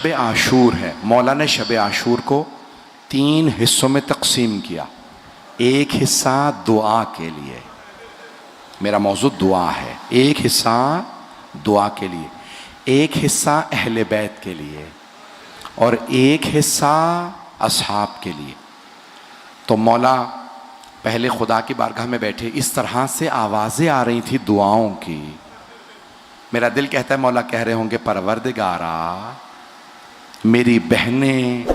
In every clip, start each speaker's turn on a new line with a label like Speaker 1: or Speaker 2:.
Speaker 1: शब आशूर है। मौला ने शब आशूर को 3 हिस्सों में तकसीम किया। एक हिस्सा दुआ के लिए, मेरा मौजू दुआ है, एक हिस्सा दुआ के लिए, एक हिस्सा अहले बैत के लिए और एक हिस्सा असहाब के लिए। तो मौला पहले खुदा की बारगाह में बैठे, इस तरह से आवाज़ें आ रही थी दुआओं की। मेरा दिल कहता है मौला कह रहे होंगे, परवरदिगारा मेरी बहनें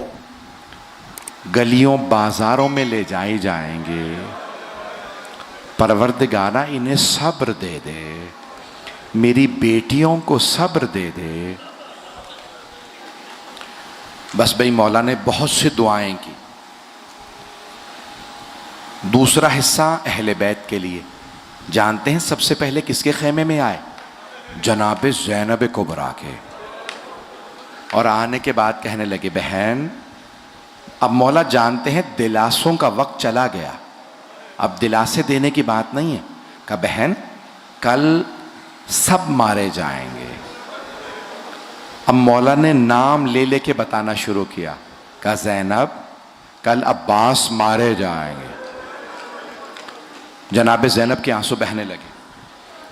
Speaker 1: गलियों बाजारों में ले जाई जाएंगे, परवरदिगारा इन्हें सब्र दे दे, मेरी बेटियों को सब्र दे दे। बस भाई मौला ने बहुत सी दुआएं की। दूसरा हिस्सा अहले बैत के लिए। जानते हैं सबसे पहले किसके खेमे में आए? जनाब ज़ैनब कुबरा के। और आने के बाद कहने लगे, बहन अब मौला जानते हैं दिलासों का वक्त चला गया, अब दिलासे देने की बात नहीं है। कहा बहन कल सब मारे जाएंगे। अब मौला ने नाम ले लेके बताना शुरू किया। कहा ज़ैनब कल अब्बास मारे जाएंगे। जनाब ज़ैनब के आंसू बहने लगे।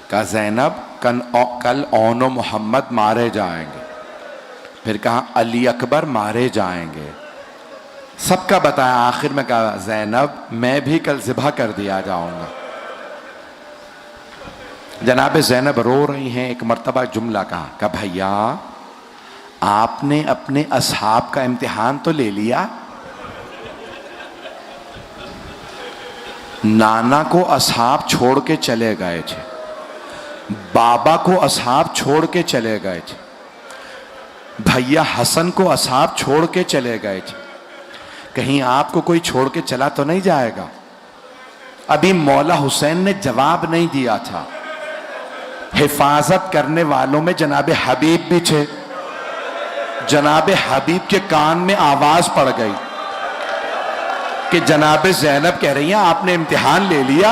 Speaker 1: कहा ज़ैनब कल ओनो मोहम्मद मारे जाएंगे। फिर कहा अली अकबर मारे जाएंगे। सबका बताया। आखिर में कहा ज़ैनब मैं भी कल ज़िबा कर दिया जाऊंगा। जनाब ज़ैनब रो रही हैं। एक मर्तबा जुमला कहा भैया आपने अपने असहाब का इम्तिहान तो ले लिया। नाना को असहाब छोड़ के चले गए थे, बाबा को असहाब छोड़ के चले गए थे, भैया हसन को असहाब छोड़ के चले गए थे। कहीं आपको कोई छोड़ के चला तो नहीं जाएगा? अभी मौला हुसैन ने जवाब नहीं दिया था। हिफाजत करने वालों में जनाब हबीब भी थे। जनाब हबीब के कान में आवाज पड़ गई कि जनाब ज़ैनब कह रही हैं आपने इम्तिहान ले लिया।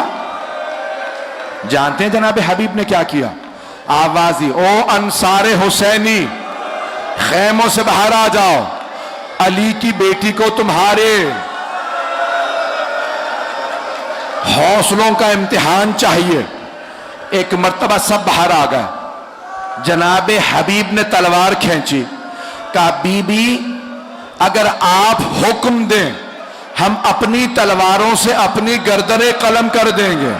Speaker 1: जानते हैं जनाब हबीब ने क्या किया? आवाजी, ओ अंसारे हुसैनी खैमों से बाहर आ जाओ, अली की बेटी को तुम्हारे हौसलों का इम्तिहान चाहिए। एक मर्तबा सब बाहर आ गए। जनाब हबीब ने तलवार खींची। कहा बीबी अगर आप हुक्म दें हम अपनी तलवारों से अपनी गर्दनें कलम कर देंगे।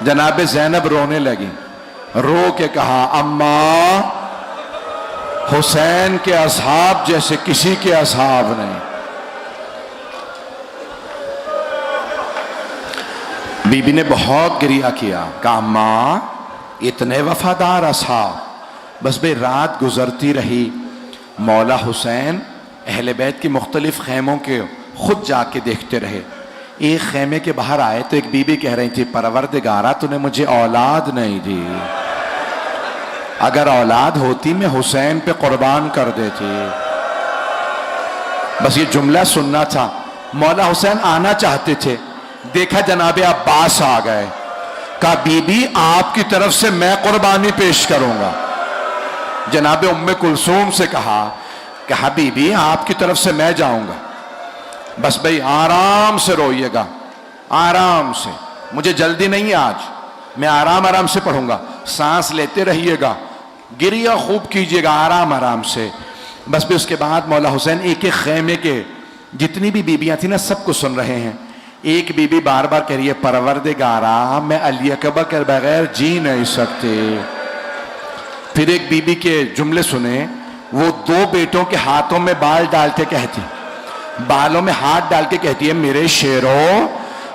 Speaker 1: जनाब ज़ैनब रोने लगी। रो के कहा अम्मा हुसैन के असहाब जैसे किसी के असहाब नहीं। बीबी ने बहुत गिरिया किया। कहा अम्मा इतने वफादार असहाब। बस बे रात गुजरती रही। मौला हुसैन अहले बैत की मुख्तलिफ खैमों के खुद जाके देखते रहे। एक खैमे के बाहर आए तो एक बीबी कह रही थी, परवरदिगारा तूने मुझे औलाद नहीं दी, अगर औलाद होती मैं हुसैन पे कुर्बान कर देती। बस ये जुमला सुनना था। मौला हुसैन आना चाहते थे, देखा जनाबे अब्बास आ गए। कहा बीबी आपकी तरफ से मैं कुर्बानी पेश करूंगा। जनाबे उम्मे कुलसूम से कहा बीबी आपकी तरफ से मैं जाऊंगा। बस भाई आराम से रोइएगा, आराम से, मुझे जल्दी नहीं है आज, मैं आराम आराम से पढ़ूंगा, सांस लेते रहिएगा, गिरिया खूब कीजिएगा आराम आराम से। बस भी उसके बाद मौला हुसैन एक एक खैमे के जितनी भी बीबियां थी ना सबको सुन रहे हैं। एक बीबी बार बार कह रही है, परवरदिगारा मैं अली अकबर के बगैर जी नहीं सकती। फिर एक बीबी के जुमले सुने। वो 2 बेटों के हाथों में बाल डाल के कहती, बालों में हाथ डाल के कहती है, मेरे शेरों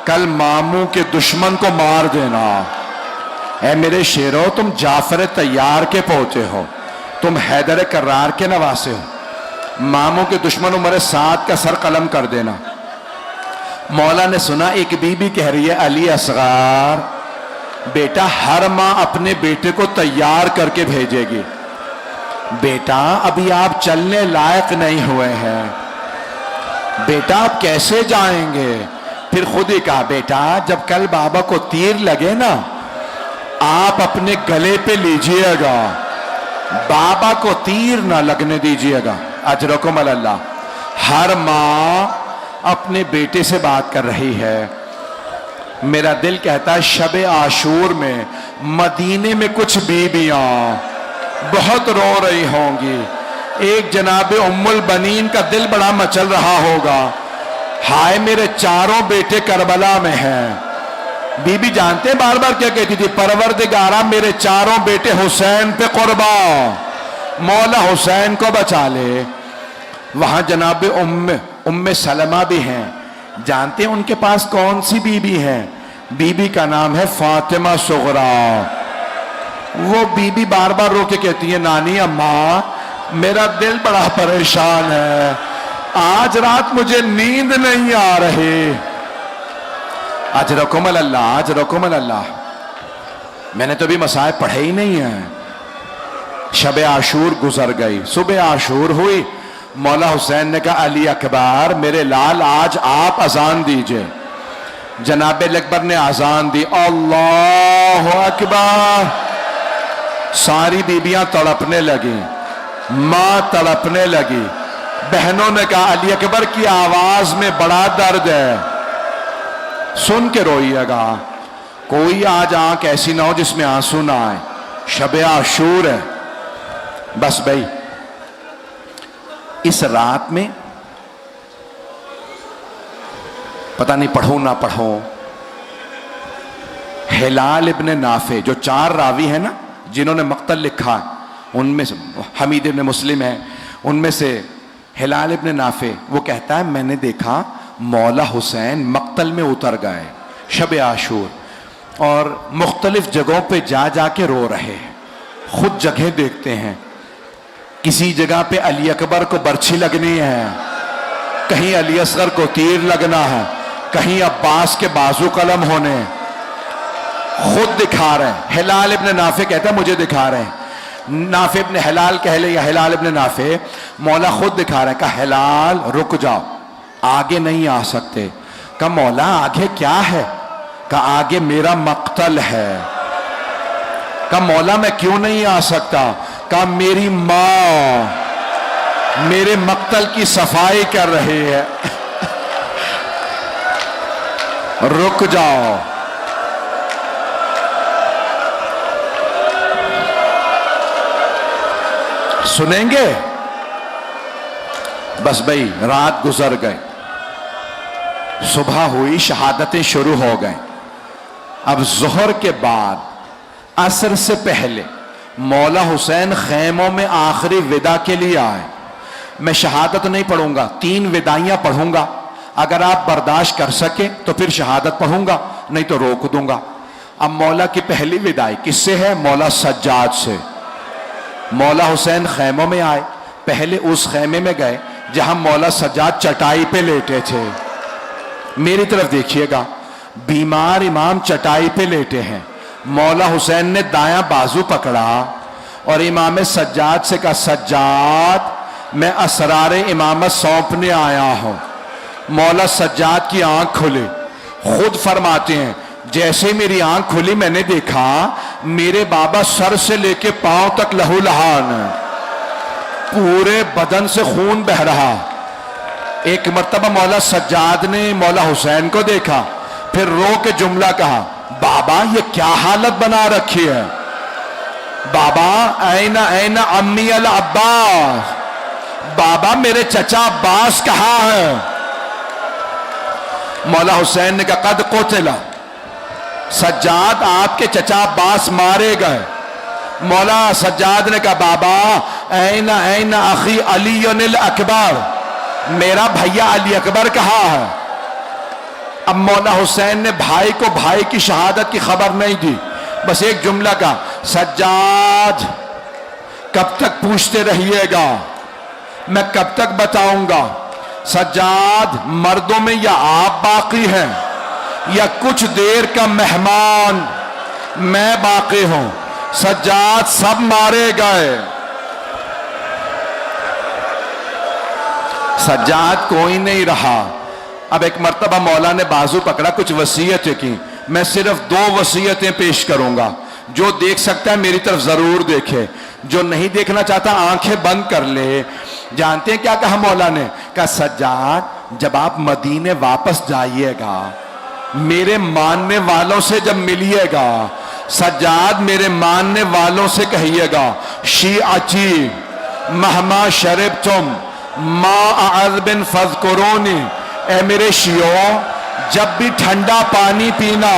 Speaker 1: कल मामू के दुश्मन को मार देना। ऐ मेरे शेरों तुम जाफर तैयार के पोते हो, तुम हैदर कर्रार के नवासे हो, मामू के दुश्मन उमर साद का सर कलम कर देना। मौला ने सुना एक बीबी कह रही है, अली असगार बेटा हर माँ अपने बेटे को तैयार करके भेजेगी, बेटा अभी आप चलने लायक नहीं हुए हैं, बेटा आप कैसे जाएंगे? फिर खुद ही कहा, बेटा जब कल बाबा को तीर लगे ना आप अपने गले पे लीजिएगा, बाबा को तीर ना लगने दीजिएगा। अजरकुम अल्लाह। हर माँ अपने बेटे से बात कर रही है। मेरा दिल कहता है शब आशूर में मदीने में कुछ बीबियां बहुत रो रही होंगी। एक जनाब उम्मुल बनीन का दिल बड़ा मचल रहा होगा, हाय मेरे चारों बेटे करबला में हैं। बीबी जानते हैं बार बार क्या कहती थी, परवरदिगारा मेरे चारों बेटे हुसैन पे कुर्बान, मौला हुसैन को बचा ले। वहां जनाब उम्मे सलमा भी हैं। जानते हैं उनके पास कौन सी बीबी है? बीबी का नाम है फातिमा सुगरा। वो बीबी बार बार रो के कहती है नानी अम्मा मेरा दिल बड़ा परेशान है, आज रात मुझे नींद नहीं आ रही। आज रकुमल अल्लाह, आज रकुमल अल्लाह। मैंने तो भी मसाइब पढ़े ही नहीं है। शब आशूर गुजर गई, सुबह आशूर हुई। मौला हुसैन ने कहा अली अकबर मेरे लाल आज आप अजान दीजिए। जनाब अकबर ने अजान दी, अल्लाह अकबर। सारी बीबियां तड़पने लगी, मां तड़पने लगी। बहनों ने कहा अली अकबर की आवाज में बड़ा दर्द है, सुन के रोइएगा। कोई आज आंख ऐसी ना हो जिसमें आंसू ना आए। शब आशूर है। बस भाई इस रात में पता नहीं पढ़ो ना पढ़ो, हिलाल इब्ने नाफे जो 4 रावी है ना जिन्होंने मक्तल लिखा, उनमें से हमीद इब्ने मुस्लिम है, उनमें से हिलाल इब्ने नाफे वो कहता है मैंने देखा मौला हुसैन मक्तल में उतर गए शब आशूर और मुख्तलिफ जगहों पे जा जाके रो रहे हैं। खुद जगह देखते हैं, किसी जगह पे अली अकबर को बर्छी लगनी है, कहीं अली असगर को तीर लगना है, कहीं अब्बास के बाजू कलम होने। खुद दिखा रहे हैं। हिलाल इब्ने नाफे कहता है मुझे दिखा रहे हैं। नाफे इब्ने हिलाल कह ले या हिलाल इब्ने नाफे, मौला खुद दिखा रहे हैं। कहा हिलाल रुक जाओ, आगे नहीं आ सकते। कहा मौला आगे क्या है? कहा आगे मेरा मक्तल है। कहा मौला मैं क्यों नहीं आ सकता? कहा मेरी मां मेरे मक्तल की सफाई कर रही है। रुक जाओ। सुनेंगे? बस भाई रात गुजर गए, सुबह हुई, शहादतें शुरू हो गए। अब जोहर के बाद असर से पहले मौला हुसैन खैमों में आखिरी विदा के लिए आए। मैं शहादत नहीं पढ़ूंगा, 3 विदाइयां पढ़ूंगा। अगर आप बर्दाश्त कर सके तो फिर शहादत पढ़ूंगा, नहीं तो रोक दूंगा। अब मौला की पहली विदाई किससे है? मौला सज्जाद से। मौला हुसैन खैमों में आए, पहले उस खैमे में गए जहां मौला सज्जाद चटाई पे लेटे थे। मेरी तरफ देखिएगा, बीमार इमाम चटाई पे लेटे हैं। मौला हुसैन ने दायां बाजू पकड़ा और इमाम सज्जाद से कहा सज्जाद मैं असरारे इमामत सौंपने आया हूं। मौला सज्जाद की आंख खुली। खुद फरमाते हैं जैसे मेरी आंख खुली मैंने देखा मेरे बाबा सर से लेके पांव तक लहूलुहान, पूरे बदन से खून बह रहा। एक मर्तबा मौला सज्जाद ने मौला हुसैन को देखा, फिर रो के जुमला कहा बाबा ये क्या हालत बना रखी है? बाबा ऐना ऐना अम्मी अल अब्बास, बाबा मेरे चचा अब्बास कहाँ है? मौला हुसैन ने कहा कद कोतिला, सज्जाद आपके चचा अब्बास मारे गए। मौला सज्जाद ने कहा बाबा ऐना ऐना अखी अली अकबर, मेरा भैया अली अकबर कहाँ है? अब मौला हुसैन ने भाई को भाई की शहादत की खबर नहीं दी, बस एक जुमला का सज्जाद कब तक पूछते रहिएगा, मैं कब तक बताऊंगा? सज्जाद मर्दों में या आप बाकी हैं या कुछ देर का मेहमान मैं बाकी हूं। सज्जाद सब मारे गए। सज्जाद कोई नहीं रहा। अब एक मर्तबा मौला ने बाजू पकड़ा, कुछ वसीयतें की। मैं सिर्फ 2 वसीयतें पेश करूंगा, जो देख सकता है मेरी तरफ जरूर देखे। जो नहीं देखना चाहता आंखें बंद कर ले। जानते हैं क्या कहा मौला ने? कहा सज्जाद जब आप मदीने वापस जाइएगा, मेरे मानने वालों से जब मिलिएगा, सज्जाद मेरे मानने वालों से कहिएगा शीअची महमा शरब तुम मा अज़बिन फज़कुरूनी, ए मेरे शियो जब भी ठंडा पानी पीना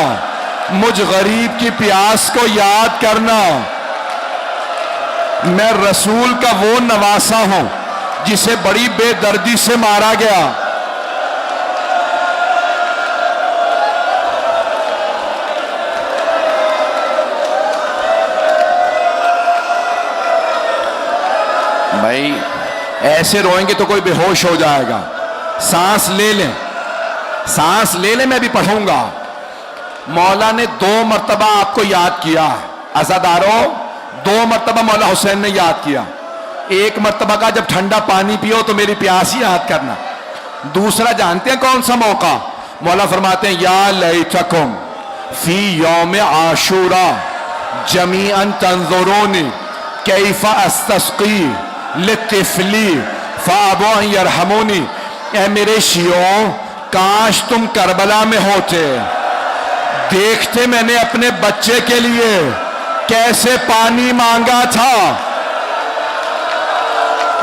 Speaker 1: मुझ गरीब की प्यास को याद करना। मैं रसूल का वो नवासा हूं जिसे बड़ी बेदर्दी से मारा गया। भाई ऐसे रोएंगे तो कोई बेहोश हो जाएगा। सांस ले लें, सांस ले लें, मैं भी पढ़ूंगा। मौला ने 2 मर्तबा आपको याद किया। अज़ादारों 2 मर्तबा मौला हुसैन ने याद किया। एक मर्तबा का जब ठंडा पानी पियो तो मेरी प्यास ही याद करना। दूसरा जानते हैं कौन सा मौका? मौला फरमाते हैं या लैतकुम फी यौम आशूरा जमीअन तंजुरूनी कैफा अस्तस्की लितिफली फाबो यरहमुनी। ए मेरे शियों काश तुम करबला में होते, देखते मैंने अपने बच्चे के लिए कैसे पानी मांगा था,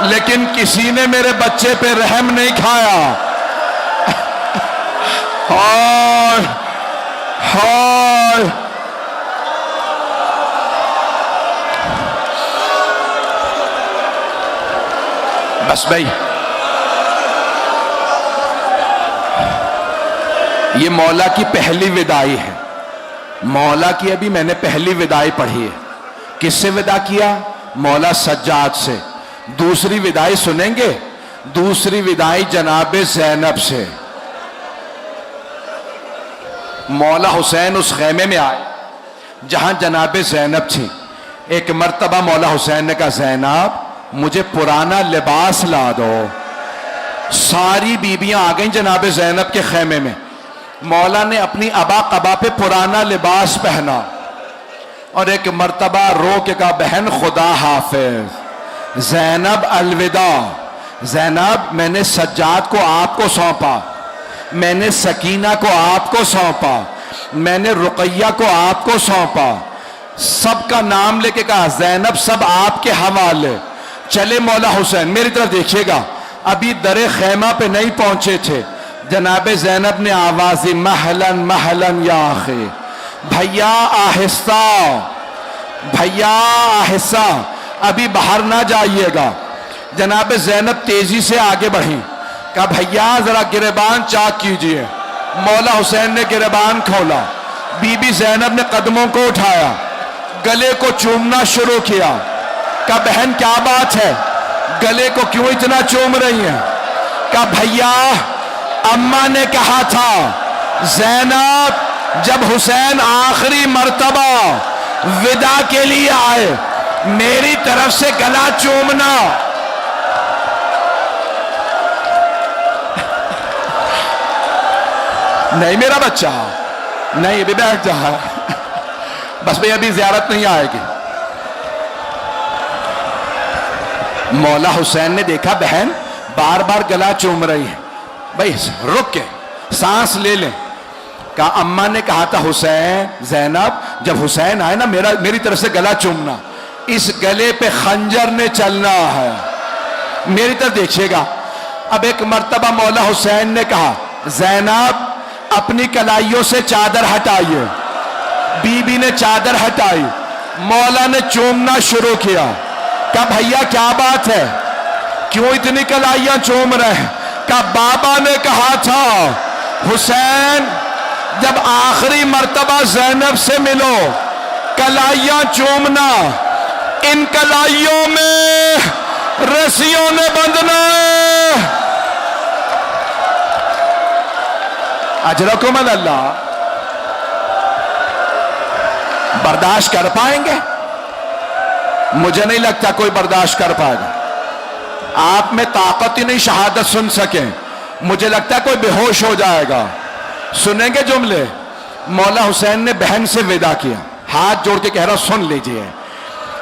Speaker 1: लेकिन किसी ने मेरे बच्चे पे रहम नहीं खाया। हाय हाय बस भाई, ये मौला की पहली विदाई है। मौला की अभी मैंने पहली विदाई पढ़ी है। किससे विदा किया? मौला सज्जाद से। दूसरी विदाई सुनेंगे? दूसरी विदाई जनाबे ज़ैनब से। मौला हुसैन उस खैमे में आए जहां जनाबे ज़ैनब थी। एक मर्तबा मौला हुसैन ने कहा ज़ैनब मुझे पुराना लिबास ला दो। सारी बीबियां आ गई जनाबे ज़ैनब के खैमे में। मौला ने अपनी अबा कबा पे पुराना लिबास पहना और एक मर्तबा रो के कहा बहन खुदा हाफिज, ज़ैनब अलविदा। ज़ैनब मैंने सज्जाद को आपको सौंपा, मैंने सकीना को आपको सौंपा, मैंने रुकैया को आपको सौंपा। सबका नाम लेके कहा ज़ैनब सब आपके हवाले। चले मौला हुसैन, मेरी तरफ देखिएगा, अभी दरे खैमा पे नहीं पहुंचे थे, जनाबे ज़ैनब ने आवाज़ी महलन महलन या आखिर, भैया आहिस्ता, भैया आहिस्ता, अभी बाहर ना जाइएगा। जनाबे ज़ैनब तेजी से आगे बढ़ी, कहा भैया जरा गिरेबान चाक कीजिए। मौला हुसैन ने गिरेबान खोला, बीबी ज़ैनब ने कदमों को उठाया, गले को चूमना शुरू किया। कहा बहन क्या बात है, गले को क्यों इतना चूम रही हैं? कहा भैया अम्मा ने कहा था ज़ैनब जब हुसैन आखिरी मर्तबा विदा के लिए आए मेरी तरफ से गला चूमना। नहीं मेरा बच्चा, नहीं अभी बैठ जा, बस भाई अभी ज़ियारत नहीं आएगी। मौला हुसैन ने देखा बहन बार बार गला चूम रही है, भाई रुक के सांस ले लें। कहा अम्मा ने कहा था हुसैन, ज़ैनब जब हुसैन आए ना मेरी तरफ से गला चूमना, इस गले पे खंजर ने चलना है। मेरी तरफ देखिएगा। अब एक मर्तबा मौला हुसैन ने कहा ज़ैनब अपनी कलाइयों से चादर हटाइए। बीबी ने चादर हटाई, मौला ने चूमना शुरू किया। कहा भैया क्या बात है, क्यों इतनी कलाइयां चूम रहे हैं? कहा बाबा ने कहा था हुसैन जब आखिरी मर्तबा ज़ैनब से मिलो कलाइयां चूमना, इन कलाइयों में रस्सियों ने बंधना है। अजरकुम अल्लाह, बर्दाश्त कर पाएंगे? मुझे नहीं लगता कोई बर्दाश्त कर पाएगा। आप में ताकत ही नहीं शहादत सुन सके, मुझे लगता है कोई बेहोश हो जाएगा। सुनेंगे जुमले? मौला हुसैन ने बहन से विदा किया, हाथ जोड़ के कह रहा सुन लीजिए।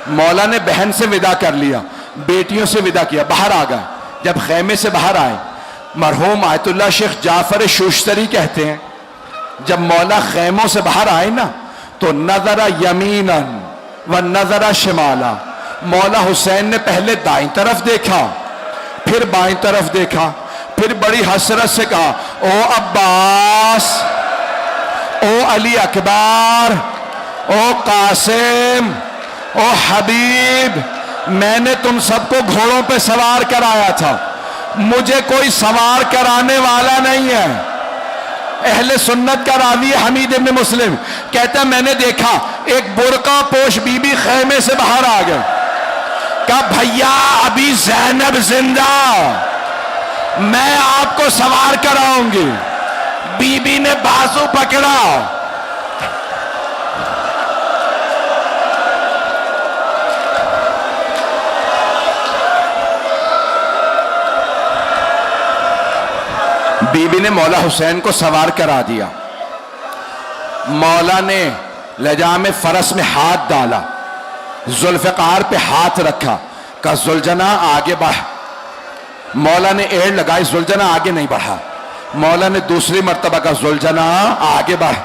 Speaker 1: मौला ने बहन से विदा कर लिया, बेटियों से विदा किया, बाहर आ गए। जब खैमे से बाहर आए, मरहूम आयतुल्लाह शेख जाफर शूश्तरी कहते हैं, जब मौला खैमों से बाहर आए ना, तो नजरा यमीनन व नजरा शिमाला, मौला हुसैन ने पहले दाईं तरफ देखा, फिर बाईं तरफ देखा, फिर बड़ी हसरत से कहा, ओ अब्बास, ओ अली अकबर, ओ कासिम, ओ हबीब, मैंने तुम सबको घोड़ों पे सवार कराया था, मुझे कोई सवार कराने वाला नहीं है। अहले सुन्नत का रावी हमीद इब्न मुस्लिम कहता है, मैंने देखा एक बुरका पोश बीबी खैमे से बाहर आ गए, कहा भैया अभी ज़ैनब जिंदा, मैं आपको सवार कराऊंगी। बीबी ने बाजू पकड़ा, बीबी ने मौला हुसैन को सवार करा दिया। मौला ने लजाम फरस में हाथ डाला, जुल्फ़िकार पे हाथ रखा, कहा जुलजना आगे बढ़। मौला ने एड़ लगाई, जुलजना आगे नहीं बढ़ा। मौला ने दूसरी मर्तबा कहा जुलजना आगे बढ़,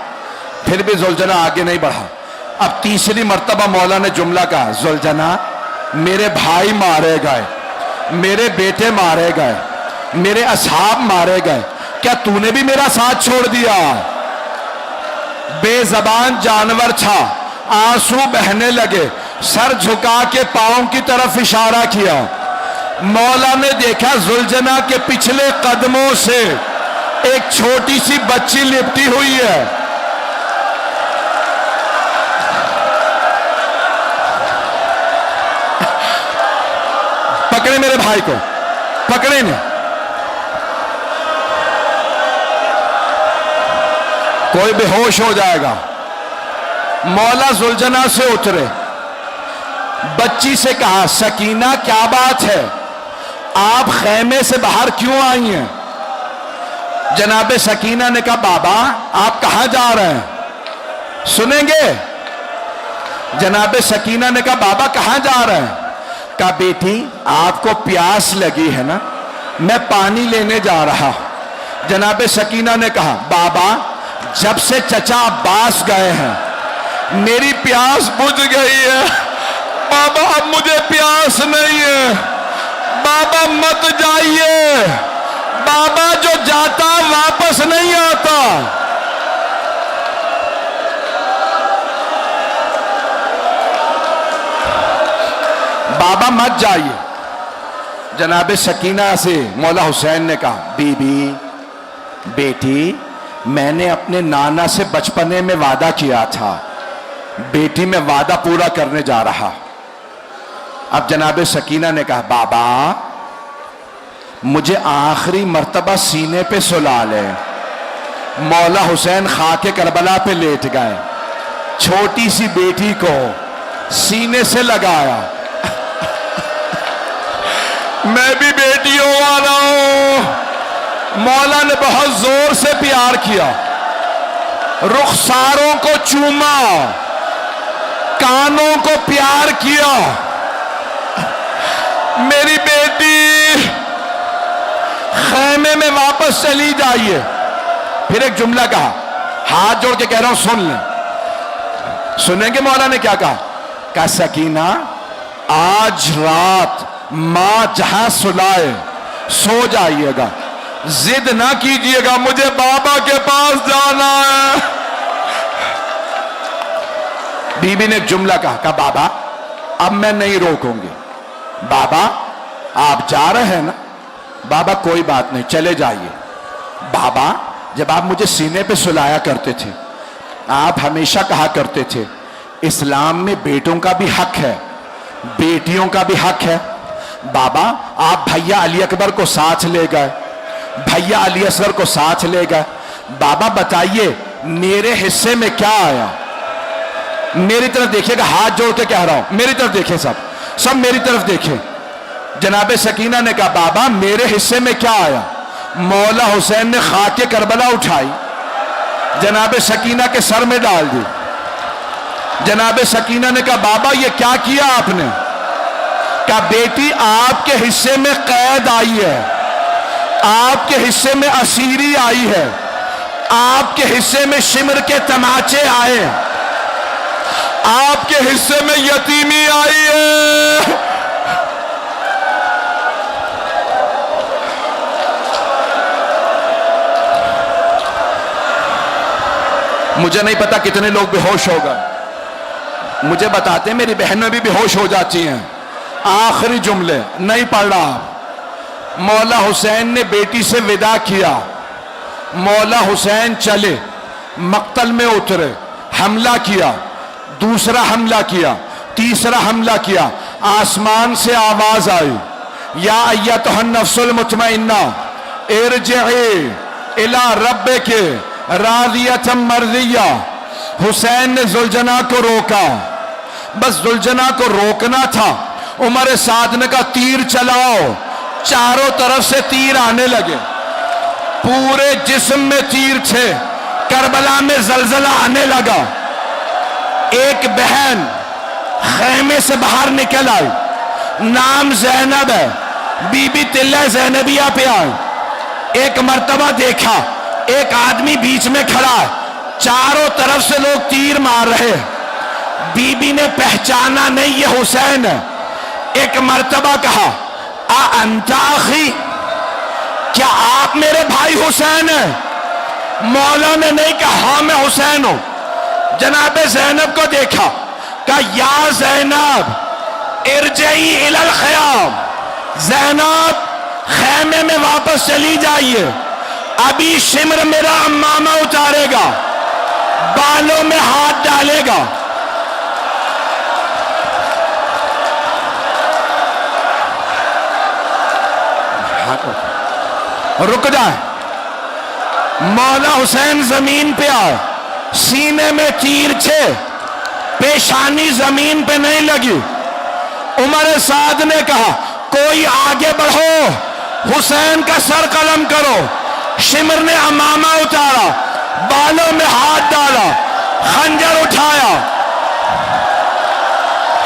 Speaker 1: फिर भी जुलजना आगे नहीं बढ़ा। अब तीसरी मर्तबा मौला ने जुमला कहा, जुलजना मेरे भाई मारे गए, मेरे बेटे मारे गए, मेरे असहाब मारे गए, क्या तूने भी मेरा साथ छोड़ दिया? बेजबान जानवर था, आंसू बहने लगे, सर झुका के पांव की तरफ इशारा किया। मौला ने देखा जुलजना के पिछले कदमों से एक छोटी सी बच्ची लिपटी हुई है। पकड़े मेरे भाई को, पकड़े ने। कोई बेहोश हो जाएगा। मौला जुलजना से उतरे, बच्ची से कहा, सकीना क्या बात है, आप खैमे से बाहर क्यों आई हैं? जनाबे सकीना ने कहा, बाबा आप कहां जा रहे हैं, सुनेंगे? जनाबे सकीना ने कहा, बाबा कहां जा रहे हैं? कहा, बेटी आपको प्यास लगी है ना, मैं पानी लेने जा रहा। जनाबे सकीना ने कहा, बाबा जब से चचा अब्बास गए हैं मेरी प्यास बुझ गई है, बाबा अब मुझे प्यास नहीं है, बाबा मत जाइए, बाबा जो जाता वापस नहीं आता। बाबा मत जाइए। जनाबे सकीना से मौला हुसैन ने कहा, बीबी बेटी मैंने अपने नाना से बचपने में वादा किया था, बेटी मैं वादा पूरा करने जा रहा। अब जनाबे सकीना ने कहा, बाबा मुझे आखिरी मर्तबा सीने पे सुला ले। मौला हुसैन खाके करबला पे लेट गए, छोटी सी बेटी को सीने से लगाया। मैं भी बेटियों वाला हूं। मौला ने बहुत जोर से प्यार किया, रुखसारों को चूमा, कानों को प्यार किया। मेरी बेटी खैमे में वापस चली जाइए। फिर एक जुमला कहा, हाथ जोड़ के कह रहा हूं सुन लें। सुनेंगे मौला ने क्या कहा? कहा, सकीना आज रात मां जहां सुलाए सो जाइएगा, जिद ना कीजिएगा, मुझे बाबा के पास जाना है। बीबी ने एक जुमला कहा, बाबा अब मैं नहीं रोकूंगी। बाबा आप जा रहे हैं ना? बाबा कोई बात नहीं, चले जाइए। बाबा जब आप मुझे सीने पे सुलाया करते थे, आप हमेशा कहा करते थे इस्लाम में बेटों का भी हक है, बेटियों का भी हक है। बाबा आप भैया अली अकबर को साथ ले गए, भैया अली असगर को साथ ले गए। बाबा बताइए मेरे हिस्से में क्या आया? मेरी तरफ देखिएगा, हाथ जोड़ के कह रहा हूं, मेरी तरफ देखें, सब मेरी तरफ देखें। जनाबे सकीना ने कहा, बाबा मेरे हिस्से में क्या आया? मौला हुसैन ने खाके करबला उठाई, जनाबे सकीना के सर में डाल दी। जनाब सकीना ने कहा बाबा ये क्या किया आपने? कहा बेटी आपके हिस्से में कैद आई है, आपके हिस्से में असीरी आई है, आपके हिस्से में शिमर के तमाचे आए, आपके हिस्से में यतीमी आई है। मुझे नहीं पता कितने लोग बेहोश होगा, मुझे बताते मेरी बहनें भी बेहोश हो जाती हैं। आखिरी जुमले नहीं पढ़ रहा। मौला हुसैन ने बेटी से विदा किया, मौला हुसैन चले, मक्तल में उतरे, हमला किया, दूसरा हमला किया, तीसरा हमला किया। आसमान से आवाज आई, या अय्यतुहन नफ्सुल मुतमइन्ना इरजिई इला रब्बिके रादियतम मर्दिया। हुसैन ने जुलजना को रोका, बस जुलजना को रोकना था। उमर साद ने कहा तीर चलाओ, चारों तरफ से तीर आने लगे, पूरे जिस्म में तीर थे। करबला में जलजला आने लगा। एक बहन खैमे से बाहर निकल आई, नाम जैनब है, बीबी तिल्ला जैनबिया पे आई। एक मर्तबा देखा एक आदमी बीच में खड़ा है, चारों तरफ से लोग तीर मार रहे। बीबी ने पहचाना नहीं ये हुसैन है। एक मर्तबा कहा आ अंताखी, क्या आप मेरे भाई हुसैन हैं? मौला ने नहीं कहा हाँ मैं हुसैन हूं। जनाब जैनब को देखा, कहा या जैनब इरजई इलल ख़याम, जैनब खैमे में वापस चली जाइए, अभी शिमर मेरा अम्मामा उतारेगा, बालों में हाथ डालेगा। रुक जाए। मौला हुसैन जमीन पे आए, सीने में तीर थे, पेशानी जमीन पे नहीं लगी। उमर साद ने कहा कोई आगे बढ़ो, हुसैन का सर कलम करो। शिमर ने अमामा उतारा, बालों में हाथ डाला, खंजर उठाया,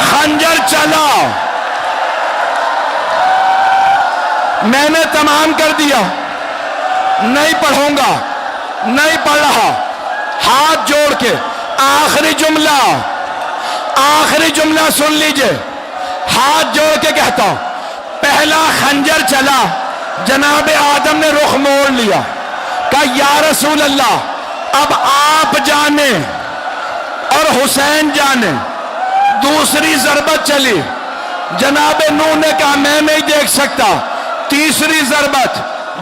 Speaker 1: खंजर चला। मैंने तमाम कर दिया, नहीं पढ़ूंगा, नहीं पढ़ रहा। हाथ जोड़ के आखिरी जुमला सुन लीजिए। हाथ जोड़ के कहता हूं, पहला खंजर चला, जनाब आदम ने रुख मोड़ लिया, कहा या रसूल अल्लाह अब आप जाने और हुसैन जाने। दूसरी जरबत चली, जनाब नूह ने कहा मैं नहीं देख सकता। तीसरी जरबत,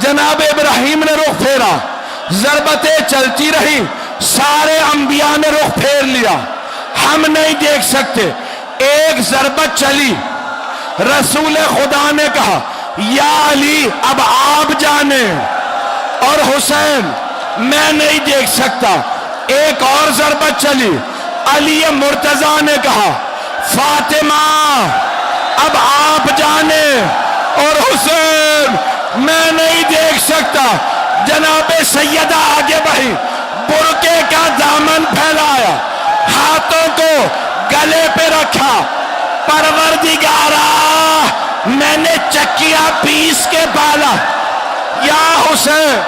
Speaker 1: जनाब इब्राहिम ने रुख फेरा, जरबतें चलती रही, सारे अंबिया ने रुख फेर लिया, हम नहीं देख सकते। एक जरबत चली, रसूल खुदा ने कहा या अली अब आप जाने और हुसैन मैं नहीं देख सकता। एक और जरबत चली, अली मुर्तजा ने कहा फातिमा अब आप जाने और हुसैन मैं नहीं देख सकता। जनाबे सैयदा आगे बढ़ी, बुरके का दामन फैलाया, हाथों को गले पे रखा, परवरदिगारा मैंने चक्किया पीस के पाला, या हुसैन